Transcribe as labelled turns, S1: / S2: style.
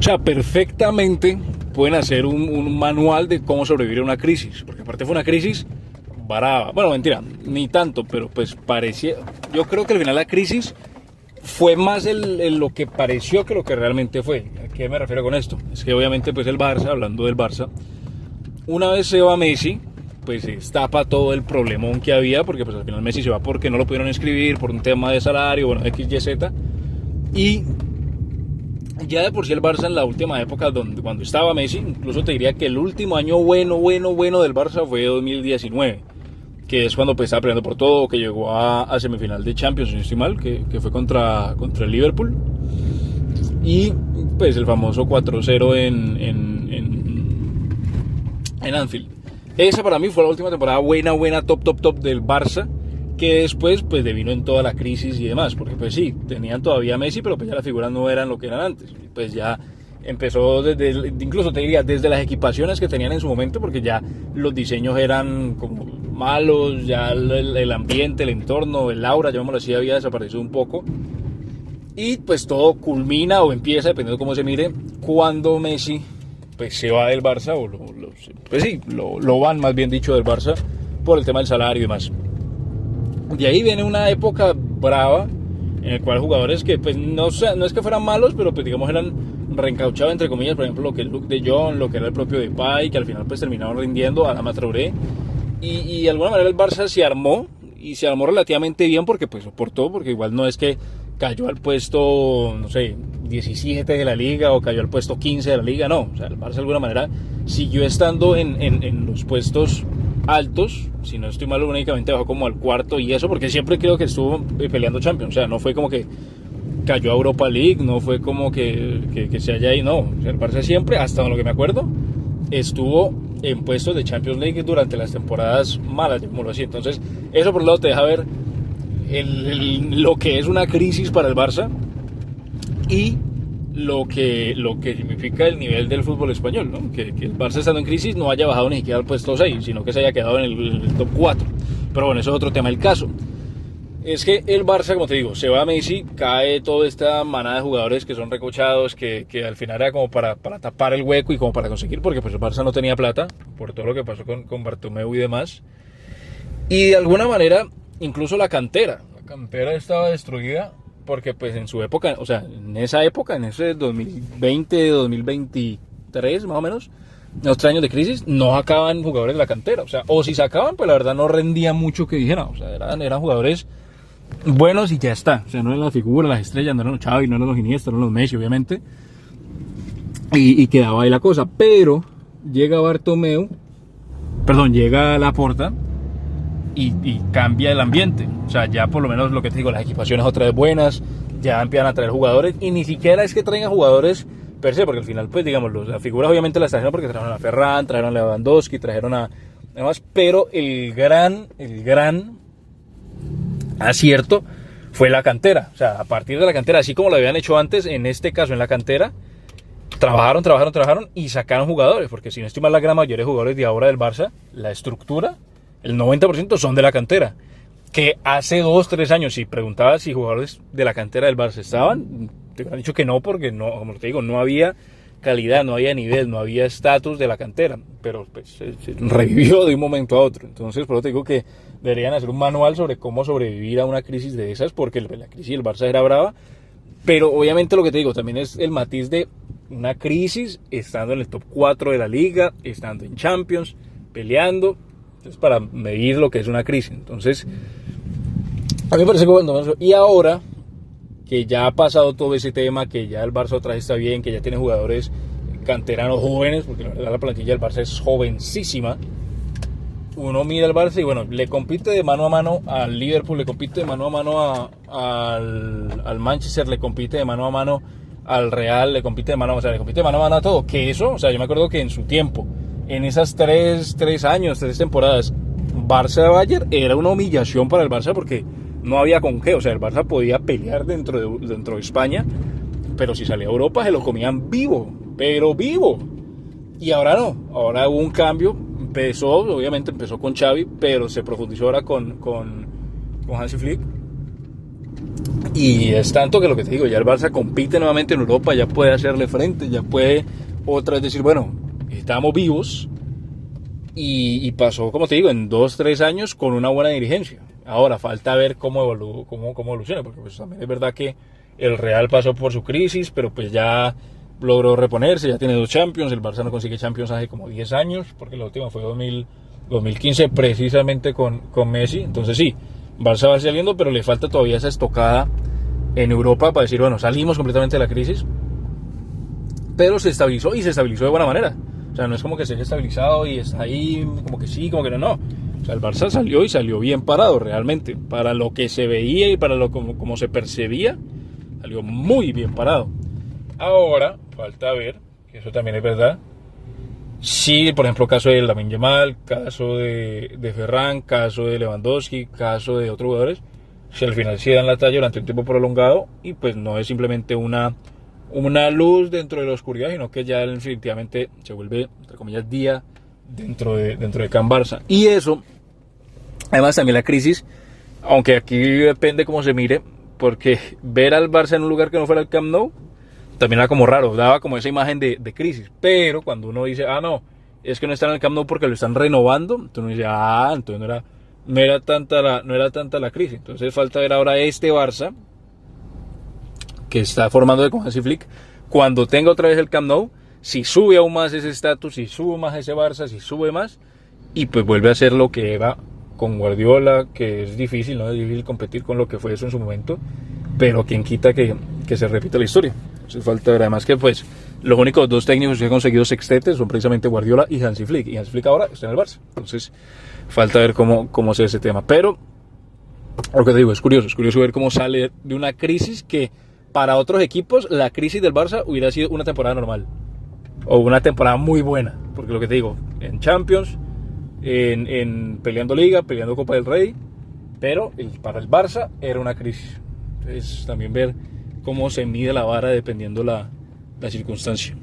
S1: O sea, perfectamente pueden hacer un manual de cómo sobrevivir a una crisis, porque aparte fue una crisis brava. Bueno, mentira, ni tanto, pero pues parecía. Yo creo que al final la crisis fue más lo que pareció que lo que realmente fue. ¿A qué me refiero con esto? Es que obviamente pues el Barça, hablando del Barça, una vez se va Messi, pues se destapa todo el problemón que había, porque pues al final Messi se va porque no lo pudieron inscribir, por un tema de salario, bueno, X, Y, Z. Y ya de por sí el Barça en la última época, cuando estaba Messi, incluso te diría que el último año bueno del Barça fue 2019, que es cuando pues estaba peleando por todo, que llegó a semifinal de Champions, si no estoy mal, que fue contra el Liverpool. Y pues el famoso 4-0 en Anfield. Esa para mí fue la última temporada buena, top del Barça, que después pues devino en toda la crisis y demás, porque pues sí, tenían todavía Messi, pero pues ya las figuras no eran lo que eran antes. Pues ya empezó incluso te diría, desde las equipaciones que tenían en su momento, porque ya los diseños eran como malos, ya el ambiente, el entorno, el aura, llamémoslo así, había desaparecido un poco. Y pues todo culmina o empieza, dependiendo de cómo se mire, cuando Messi pues se va del Barça, o lo van, más bien dicho, del Barça, por el tema del salario y demás. De ahí viene una época brava, en la cual jugadores que pues no es que fueran malos, pero pues digamos eran reencauchados entre comillas, por ejemplo lo que es Luuk de Jong, lo que era el propio Depay, que al final pues terminaron rindiendo, a la Traoré, y de alguna manera el Barça se armó, y se armó relativamente bien, porque pues soportó, porque igual no es que cayó al puesto, no sé, 17 de la liga o cayó al puesto 15 de la liga, no. O sea, el Barça de alguna manera siguió estando en los puestos altos, si no estoy mal, únicamente bajó como al cuarto y eso, porque siempre creo que estuvo peleando Champions. O sea, no fue como que cayó a Europa League, no fue como que se haya ahí, no. O sea, el Barça siempre, hasta lo que me acuerdo, estuvo en puestos de Champions League durante las temporadas malas, digámoslo así. Entonces, eso por un lado te deja ver lo que es una crisis para el Barça y lo que significa el nivel del fútbol español, ¿no? Que el Barça, estando en crisis, no haya bajado ni siquiera al puesto 6, sino que se haya quedado en el top 4. Pero bueno, eso es otro tema. El caso es que el Barça, como te digo, se va a Messi, cae toda esta manada de jugadores que son recochados, que al final era como para tapar el hueco y como para conseguir, porque pues el Barça no tenía plata por todo lo que pasó con Bartomeu y demás. Y de alguna manera, incluso la cantera estaba destruida, porque pues en su época, o sea, en ese 2020, 2023 más o menos, los 3 años de crisis, no sacaban jugadores de la cantera. O sea, o si sacaban, pues la verdad no rendía mucho que dijera. O sea, eran jugadores buenos y ya está. O sea, no eran las figuras, las estrellas, no eran los Xavi, no eran los Iniesta, no eran los Messi, obviamente. Y quedaba ahí la cosa. Pero llega llega Laporta y cambia el ambiente. O sea, ya por lo menos lo que te digo, las equipaciones otra vez buenas, ya empiezan a traer jugadores, y ni siquiera es que traigan jugadores per se, porque al final, pues digamos, las figuras obviamente las trajeron porque trajeron a Ferran, trajeron a Lewandowski, trajeron a demás, pero el gran acierto fue la cantera. O sea, a partir de la cantera, así como lo habían hecho antes, en este caso en la cantera, trabajaron y sacaron jugadores, porque si no estoy mal, la gran mayoría de jugadores de ahora del Barça, la estructura, el 90% son de la cantera. Que hace 2-3 años, si preguntabas si jugadores de la cantera del Barça estaban, te hubieran dicho que no, porque no, como te digo, no había calidad, no había nivel, no había estatus de la cantera, pero pues se revivió de un momento a otro. Entonces, por eso te digo que deberían hacer un manual sobre cómo sobrevivir a una crisis de esas, porque la crisis del Barça era brava, pero obviamente lo que te digo también es el matiz de una crisis estando en el top 4 de la liga, estando en Champions, peleando. Entonces, para medir lo que es una crisis. Entonces, a mí me parece que bueno, y ahora que ya ha pasado todo ese tema, que ya el Barça otra vez está bien, que ya tiene jugadores canteranos jóvenes, porque la verdad la plantilla del Barça es jovencísima, uno mira al Barça y bueno, le compite de mano a mano al Liverpool, le compite de mano a mano al Manchester, le compite de mano a mano al Real, le compite de mano a mano a todo, que eso, o sea, yo me acuerdo que en su tiempo, en esas 3 temporadas, Barça-Bayern era una humillación para el Barça, porque no había con qué. O sea, el Barça podía pelear dentro de España, pero si salía a Europa se lo comían vivo, pero vivo. Y ahora no, ahora hubo un cambio. Obviamente empezó con Xavi, pero se profundizó ahora con Hansi Flick, Y es tanto que lo que te digo, ya el Barça compite nuevamente en Europa, ya puede hacerle frente, ya puede otra vez decir, bueno, estamos vivos. Y pasó, como te digo, en 2-3 años con una buena dirigencia. Ahora falta ver cómo evoluciona, porque pues también es verdad que el Real pasó por su crisis, pero pues ya logró reponerse, ya tiene 2 Champions. El Barça no consigue Champions hace como 10 años, porque la última fue 2015 precisamente con Messi. Entonces sí, Barça va saliendo, pero le falta todavía esa estocada en Europa para decir, bueno, salimos completamente de la crisis, pero se estabilizó y se estabilizó de buena manera. O sea, no es como que se haya estabilizado y está ahí, como que sí, como que no, no. O sea, el Barça salió y salió bien parado realmente. Para lo que se veía y para lo como se percibía, salió muy bien parado. Ahora, falta ver, que eso también es verdad, sí, por ejemplo, caso de Lamine Yamal, caso de Ferran, caso de Lewandowski, caso de otros jugadores, si al final sí dan la talla durante un tiempo prolongado y pues no es simplemente una luz dentro de la oscuridad, sino que ya definitivamente se vuelve, entre comillas, día dentro de Can Barça. Y eso, además también la crisis, aunque aquí depende cómo se mire, porque ver al Barça en un lugar que no fuera el Camp Nou, también era como raro, daba como esa imagen de crisis. Pero cuando uno dice, no, es que no está en el Camp Nou porque lo están renovando, entonces uno dice, entonces no era tanta la crisis. Entonces falta ver ahora este Barça, que está formando con Hansi Flick, cuando tenga otra vez el Camp Nou, si sube aún más ese estatus, si sube más ese Barça, si sube más, y pues vuelve a ser lo que era con Guardiola, que es difícil, ¿no? Es difícil competir con lo que fue eso en su momento, pero quien quita que se repita la historia. Entonces falta ver, además que pues los únicos 2 técnicos que han conseguido sextetes son precisamente Guardiola y Hansi Flick, y Hansi Flick ahora está en el Barça. Entonces falta ver cómo se ve ese tema, pero lo que te digo, es curioso ver cómo sale de una crisis que para otros equipos la crisis del Barça hubiera sido una temporada normal o una temporada muy buena, porque lo que te digo, en Champions, en peleando Liga, peleando Copa del Rey, pero para el Barça era una crisis. Entonces también ver cómo se mide la vara dependiendo la circunstancia.